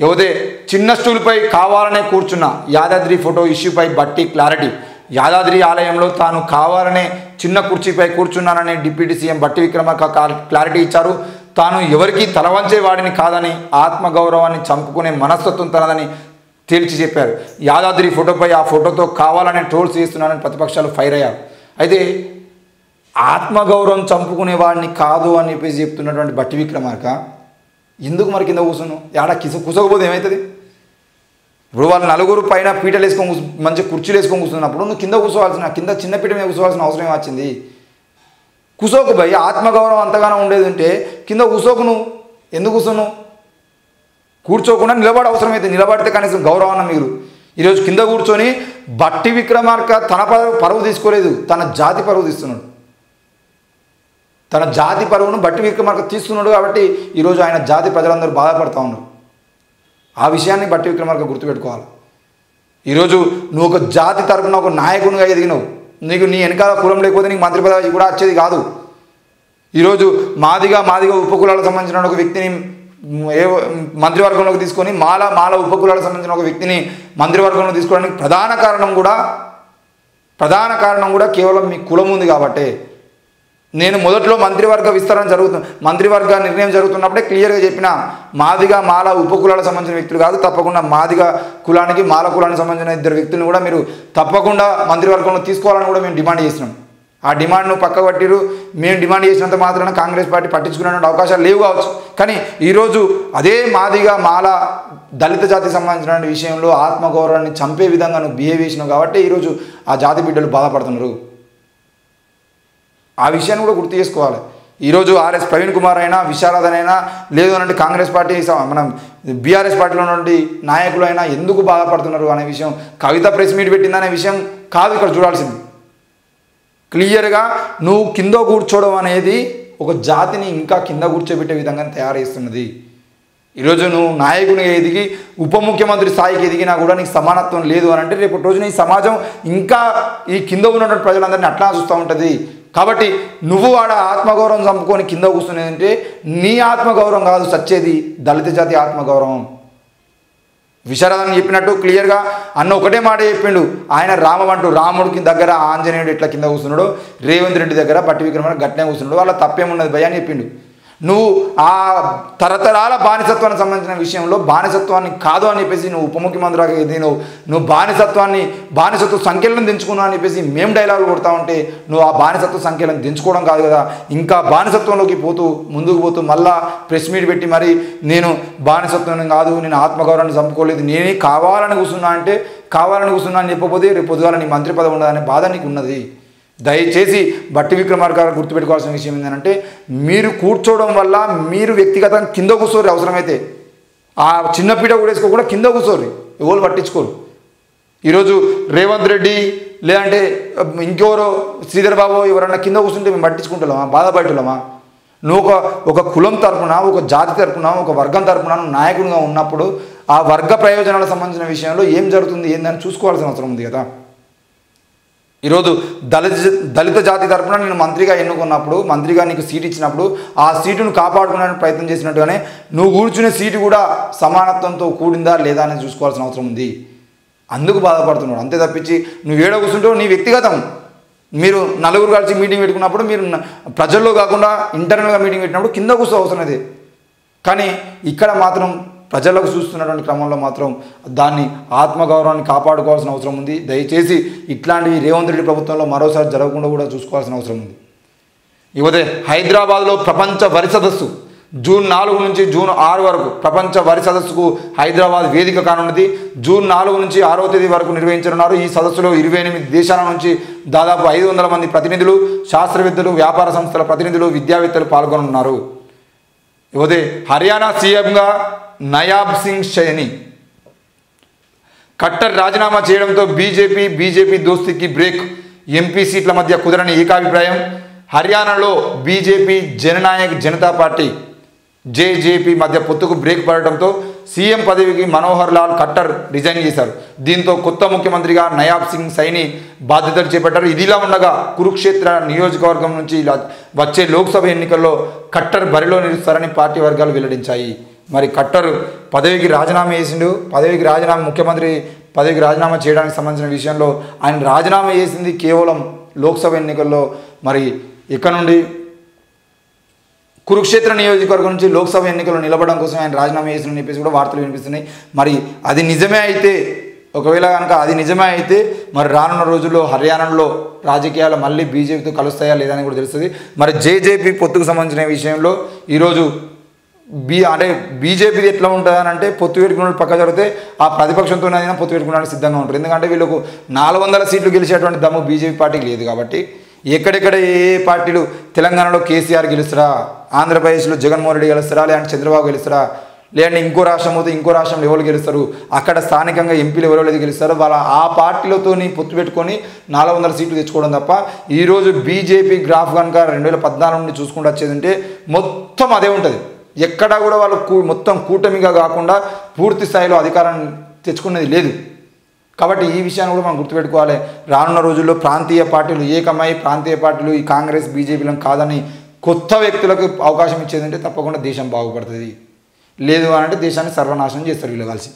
యువతే చిన్న స్టూల్పై కావాలనే కూర్చున్న యాదాద్రి ఫోటో ఇష్యూపై బట్టి క్లారిటీ. యాదాద్రి ఆలయంలో తాను కావాలనే చిన్న కుర్చీపై కూర్చున్నానని డిప్యూటీ సీఎం బట్టి విక్రమార్క క్లారిటీ ఇచ్చారు. తాను ఎవరికి తలవంచే వాడిని కాదని, ఆత్మగౌరవాన్ని చంపుకునే మనస్తత్వం తనదని తేల్చి చెప్పారు. యాదాద్రి ఫోటోపై ఆ ఫోటోతో కావాలనే ట్రోల్స్ చేస్తున్నానని ప్రతిపక్షాలు ఫైర్ అయ్యారు. అయితే ఆత్మగౌరవం చంపుకునే వాడిని కాదు అని చెప్పేసి చెప్తున్నటువంటి బట్టి విక్రమార్క ఎందుకు మరి కింద కూర్చున్నావు? ఏడ కుసకపోతే ఏమవుతుంది? ఇప్పుడు వాళ్ళు నలుగురు పైన పీటలు వేసుకొని మంచి కుర్చీలు వేసుకొని కూర్చున్నప్పుడు నువ్వు కింద కూర్చోవాల్సిన, కింద చిన్న పీట మీద కూర్చోవాల్సిన అవసరం వచ్చింది? కూసోకు భయ్, ఆత్మగౌరవం అంతగానో ఉండేది ఉంటే కింద కూసోకు. నువ్వు ఎందుకు కూర్చున్నావు? కూర్చోకుండా నిలబడ అవసరమైతే నిలబడితే కనీసం గౌరవాన్ని మీరు ఈరోజు కింద కూర్చొని బట్టి విక్రమార్క తన పరువు తీసుకోలేదు, తన జాతి పరువు తీస్తున్నాడు. తన జాతి పరువును బట్టి విక్రమార్క తీస్తున్నాడు కాబట్టి ఈరోజు ఆయన జాతి ప్రజలందరూ బాధపడుతూ ఉన్నారు. ఆ విషయాన్ని బట్టి విక్రమార్క గుర్తుపెట్టుకోవాలి. ఈరోజు నువ్వు ఒక జాతి తరపున ఒక నాయకునిగా ఎదిగినావు. నీకు నీ వెనకాల కులం లేకపోతే నీకు మంత్రి పదవి కూడా వచ్చేది కాదు. ఈరోజు మాదిగా ఉపకులాలకు సంబంధించిన ఒక వ్యక్తిని మంత్రివర్గంలోకి తీసుకొని మాల ఉపకులాలకు సంబంధించిన ఒక వ్యక్తిని మంత్రివర్గంలో తీసుకోవడానికి ప్రధాన కారణం కూడా కేవలం మీ కులం ఉంది కాబట్టి. నేను మొదట్లో మంత్రివర్గ విస్తరణ మంత్రివర్గ నిర్ణయం జరుగుతున్నప్పుడే క్లియర్గా చెప్పిన, మాదిగా మాల ఉపకులాలకు సంబంధించిన వ్యక్తులు కాదు, తప్పకుండా మాదిగా కులానికి మాల కులానికి సంబంధించిన 2 వ్యక్తులను కూడా మీరు తప్పకుండా మంత్రివర్గంలో తీసుకోవాలని కూడా మేము డిమాండ్ చేసినాం. ఆ డిమాండ్ను పక్కబట్టిరు. మేము డిమాండ్ చేసినంత మాత్రాన కాంగ్రెస్ పార్టీ పట్టించుకునే అవకాశాలు లేవు కావచ్చు. కానీ ఈరోజు అదే మాదిగా మాల దళిత జాతికి సంబంధించిన విషయంలో ఆత్మగౌరవాన్ని చంపే విధంగా నువ్వు బిహేవ్ చేసినావు కాబట్టి ఈరోజు ఆ జాతి బిడ్డలు బాధపడుతున్నారు. ఆ విషయాన్ని కూడా గుర్తు చేసుకోవాలి. ఈరోజు ఆర్ఎస్ ప్రవీణ్ కుమార్ అయినా, విశారదనైనా, లేదు అంటే కాంగ్రెస్ పార్టీ మనం బీఆర్ఎస్ పార్టీలో నుండి నాయకులు అయినా ఎందుకు బాధపడుతున్నారు అనే విషయం కవిత ప్రెస్ మీట్ పెట్టిందనే విషయం కాదు ఇక్కడ చూడాల్సింది. క్లియర్గా నువ్వు కింద కూర్చోవడం అనేది ఒక జాతిని ఇంకా కింద కూర్చోబెట్టే విధంగా తయారు చేస్తున్నది. ఈరోజు నువ్వు నాయకునిగా ఎదిగి ఉప ముఖ్యమంత్రి స్థాయికి ఎదిగినా కూడా నీకు సమానత్వం లేదు అని అంటే రేపటి రోజున ఈ సమాజం ఇంకా ఈ కింద ఉన్నటువంటి ప్రజలందరినీ అట్లా చూస్తూ ఉంటుంది. కాబట్టి నువ్వు ఆడ ఆత్మగౌరవం చంపుకొని కింద కూర్చునేదంటే నీ ఆత్మగౌరవం కాదు సచ్చేది, దళిత జాతి ఆత్మగౌరవం. విశారదని చెప్పినట్టు క్లియర్గా అన్న ఒకటే మాట చెప్పిండు. ఆయన రాముడికి దగ్గర ఆంజనేయుడు ఎట్లా కింద కూర్చున్నాడు, రేవంత్ రెడ్డి దగ్గర బట్టి విక్రమార్క గట్టినే కూర్చున్నాడు, వాళ్ళ తప్పేమున్నది భయ అని చెప్పిండు. నువ్వు ఆ తరతరాల బానిసత్వానికి సంబంధించిన విషయంలో బానిసత్వాన్ని కాదు అని చెప్పేసి నువ్వు ఉప ముఖ్యమంత్రిగా ఎదిగినావు. నువ్వు బానిసత్వ సంఖ్యలను దించుకున్నావు అని చెప్పేసి మేము డైలాగులు కొడతా ఉంటే నువ్వు ఆ బానిసత్వ సంఖ్యలను దించుకోవడం కాదు కదా, ఇంకా బానిసత్వంలోకి ముందుకు పోతూ మళ్ళా ప్రెస్ మీట్ పెట్టి మరి నేను బానిసత్వం కాదు, నేను ఆత్మగౌరవాన్ని చంపుకోలేదు, నేనే కావాలని కూర్చున్నా అని చెప్పకపోతే రేపు పొద్దుగాల నీ మంత్రి పదవి ఉండదనే బాధ నీకు ఉన్నది. దయచేసి బట్టి విక్రమార్క గారు గుర్తుపెట్టుకోవాల్సిన విషయం ఏంటంటే మీరు కూర్చోవడం వల్ల మీరు వ్యక్తిగతంగా కింద కూర్చోరు, అవసరమైతే ఆ చిన్న పీట కూడా వేసుకోకుండా కింద కూర్చోరు, ఎవరు పట్టించుకోరు. ఈరోజు రేవంత్ రెడ్డి లేదంటే ఇంకెవరో శ్రీధర్ బాబు ఎవరన్నా కింద కూర్చుంటే మేము పట్టించుకుంటున్నామా, బాధపడుతున్నామా? నువ్వు ఒక కులం తరపున, ఒక జాతి తరపున, ఒక వర్గం తరపున నాయకునిగా ఉన్నప్పుడు ఆ వర్గ ప్రయోజనాలకు సంబంధించిన విషయంలో ఏం జరుగుతుంది ఏందని చూసుకోవాల్సిన అవసరం ఉంది కదా. ఈరోజు దళిత జాతి తరపున నేను మంత్రిగా ఎన్నుకున్నప్పుడు, మంత్రిగా నీకు సీటు ఇచ్చినప్పుడు ఆ సీటును కాపాడుకునే ప్రయత్నం చేసినట్టుగానే నువ్వు కూర్చునే సీటు కూడా సమానత్వంతో కూడిందా లేదా అని చూసుకోవాల్సిన అవసరం ఉంది. అందుకు బాధపడుతున్నాడు, అంతే తప్పించి నువ్వు ఏడ కూర్చుంటావు నీ వ్యక్తిగతం. మీరు నలుగురు కలిసి మీటింగ్ పెట్టుకున్నప్పుడు మీరు ప్రజల్లో కాకుండా ఇంటర్నల్గా మీటింగ్ పెట్టినప్పుడు కింద కూర్చో అవసరం అదే. కానీ ఇక్కడ మాత్రం ప్రజలకు చూస్తున్నటువంటి క్రమంలో మాత్రం దాన్ని ఆత్మగౌరవాన్ని కాపాడుకోవాల్సిన అవసరం ఉంది. దయచేసి ఇట్లాంటివి రేవంత్ రెడ్డి ప్రభుత్వంలో మరోసారి జరగకుండా కూడా చూసుకోవాల్సిన అవసరం ఉంది. ఇకపోతే హైదరాబాద్లో ప్రపంచ వరి సదస్సు జూన్ 4 నుంచి జూన్ 6 వరకు ప్రపంచ వరి సదస్సుకు హైదరాబాద్ వేదిక కానున్నది. జూన్ 4 నుంచి 6వ తేదీ వరకు నిర్వహించనున్నారు. ఈ సదస్సులో 28 దేశాల నుంచి దాదాపు 500 మంది ప్రతినిధులు, శాస్త్రవేత్తలు, వ్యాపార సంస్థల ప్రతినిధులు, విద్యావేత్తలు పాల్గొనున్నారు. ఇకపోతే హర్యానా సీఎంగా నయాబ్ సింగ్ సైని ఖట్టర్ రాజీనామా చేయడంతో బీజేపీ దోస్తీకి బ్రేక్. ఎంపీ సీట్ల మధ్య కుదరని ఏకాభిప్రాయం. హర్యానాలో BJP Jannayak Janata party JJP మధ్య పొత్తుకు బ్రేక్ పడడంతో సీఎం పదవికి మనోహర్ లాల్ ఖట్టర్ రిజైన్ చేశారు. దీంతో కొత్త ముఖ్యమంత్రిగా నయాబ్ సింగ్ సైని బాధ్యతలు చేపట్టారు. ఇదిలా ఉండగా కురుక్షేత్ర నియోజకవర్గం నుంచి వచ్చే లోక్సభ ఎన్నికల్లో ఖట్టర్ బరిలో నిలుస్తారని పార్టీ వర్గాలు వెల్లడించాయి. మరి ఖట్టర్ పదవికి రాజీనామా చేసిండు. ముఖ్యమంత్రి పదవికి రాజీనామా చేయడానికి సంబంధించిన విషయంలో ఆయన రాజీనామా చేసింది కేవలం లోక్సభ ఎన్నికల్లో. మరి ఇక్కడ నుండి కురుక్షేత్ర నియోజకవర్గం నుంచి లోక్సభ ఎన్నికల్లో నిలబడడం కోసం ఆయన రాజీనామా చేసిందని చెప్పేసి కూడా వార్తలు వినిపిస్తున్నాయి. మరి అది నిజమే అయితే, ఒకవేళ కనుక అది నిజమే అయితే మరి రానున్న రోజుల్లో హర్యానాలో రాజకీయాలు మళ్ళీ బీజేపీతో కలుస్తాయా లేదని కూడా తెలుస్తుంది. మరి జేజేపీ పొత్తుకు సంబంధించిన విషయంలో ఈరోజు బీజేపీది ఎట్లా ఉంటుందని అంటే పొత్తు పెట్టుకున్న పక్క జరిగితే ఆ ప్రతిపక్షంతోనైనా పొత్తు పెట్టుకోవడానికి సిద్ధంగా ఉంటారు. ఎందుకంటే వీళ్ళకు 400 సీట్లు గెలిచేటువంటి దమ్ము బీజేపీ పార్టీకి లేదు. కాబట్టి ఎక్కడెక్కడ ఏ పార్టీలు, తెలంగాణలో కేసీఆర్ గెలుస్తారా, ఆంధ్రప్రదేశ్లో జగన్మోహన్ రెడ్డి గెలుస్తారా, లేదంటే చంద్రబాబు గెలుస్తారా, లేదంటే ఇంకో రాష్ట్రం పోతే ఇంకో రాష్ట్రంలో ఎవరు గెలుస్తారు, అక్కడ స్థానికంగా ఎంపీలు ఎవరు గెలుస్తారో వాళ్ళ ఆ పార్టీలతో పొత్తు పెట్టుకొని 400 సీట్లు తెచ్చుకోవడం తప్ప ఈరోజు బీజేపీ గ్రాఫ్ కనుక 2014 నుండి చూసుకుంటూ వచ్చేదంటే మొత్తం అదే ఉంటుంది. ఎక్కడా కూడా వాళ్ళు మొత్తం కూటమిగా కాకుండా పూర్తి స్థాయిలో అధికారాన్ని తెచ్చుకునేది లేదు. కాబట్టి ఈ విషయాన్ని కూడా మనం గుర్తుపెట్టుకోవాలి. రానున్న రోజుల్లో ప్రాంతీయ పార్టీలు ఏకమై ప్రాంతీయ పార్టీలు ఈ కాంగ్రెస్ బీజేపీలను కాదని కొత్త వ్యక్తులకు అవకాశం ఇచ్చేదంటే తప్పకుండా దేశం బాగుపడుతుంది. లేదు అని అంటే దేశాన్ని సర్వనాశనం చేస్తారు వీళ్ళు కలిసి.